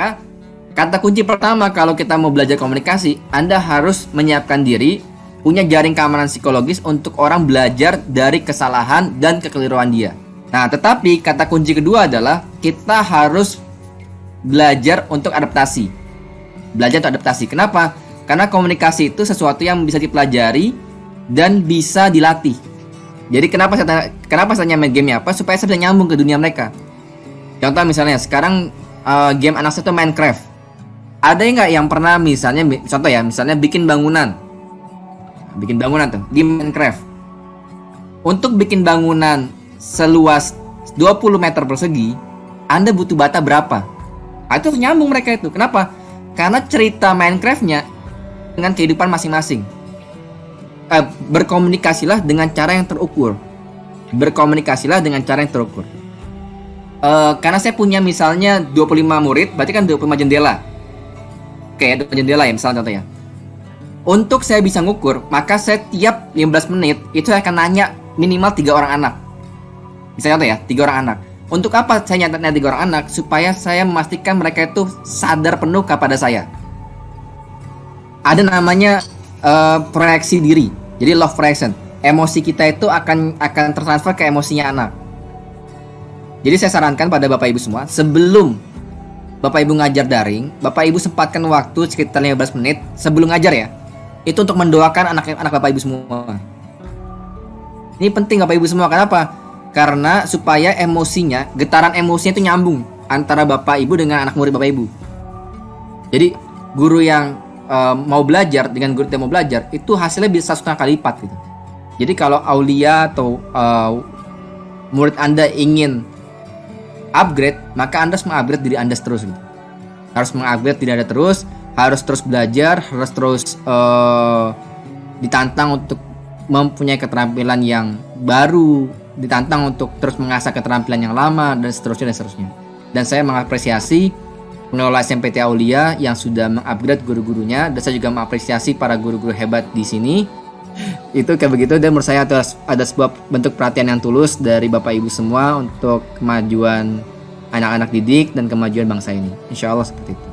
Maka kata kunci pertama kalau kita mau belajar komunikasi, Anda harus menyiapkan diri, punya jaring keamanan psikologis untuk orang belajar dari kesalahan dan kekeliruan dia. Nah, tetapi kata kunci kedua adalah kita harus belajar untuk adaptasi. Belajar untuk adaptasi. Kenapa? Karena komunikasi itu sesuatu yang bisa dipelajari dan bisa dilatih. Jadi kenapa saya main gamenya apa? Supaya saya bisa nyambung ke dunia mereka. Contoh misalnya sekarang game anak saya itu Minecraft. Ada nggak yang pernah misalnya bikin bangunan tuh di Minecraft. Untuk bikin bangunan seluas 20 meter persegi, Anda butuh bata berapa? Nah, itu nyambung mereka itu. Kenapa? Karena cerita Minecraft-nya dengan kehidupan masing-masing. Berkomunikasilah dengan cara yang terukur. Karena saya punya misalnya 25 murid, berarti kan 25 jendela. Oke, 25 jendela ya misalnya contohnya. Untuk saya bisa ngukur, maka saya tiap 15 menit itu saya akan nanya minimal 3 orang anak. Misalnya contoh ya, 3 orang anak. Untuk apa saya nanya 3 orang anak? Supaya saya memastikan mereka itu sadar penuh kepada saya. Ada namanya proyeksi diri. Jadi love projection. Emosi kita itu akan tertransfer ke emosinya anak. Jadi saya sarankan pada Bapak Ibu semua, sebelum Bapak Ibu ngajar daring, Bapak Ibu sempatkan waktu sekitar 15 menit sebelum ngajar ya. Itu untuk mendoakan anak Bapak Ibu semua. Ini penting Bapak Ibu semua. Kenapa? Karena supaya getaran emosinya itu nyambung antara Bapak Ibu dengan anak murid Bapak Ibu. Jadi guru yang mau belajar dengan guru yang mau belajar itu hasilnya bisa 1,5 kali lipat gitu. Jadi kalau Aulia atau murid Anda ingin upgrade, maka Anda harus mengupgrade diri Anda terus gitu. Harus mengupgrade diri Anda terus, harus terus belajar, harus terus ditantang untuk mempunyai keterampilan yang baru, ditantang untuk terus mengasah keterampilan yang lama dan seterusnya. Dan saya mengapresiasi pengelola SMPT Aulia yang sudah mengupgrade guru-gurunya, dan saya juga mengapresiasi para guru-guru hebat di sini. Itu kayak begitu, dan menurut saya ada sebuah bentuk perhatian yang tulus dari Bapak Ibu semua untuk kemajuan anak-anak didik dan kemajuan bangsa ini. Insya Allah seperti itu.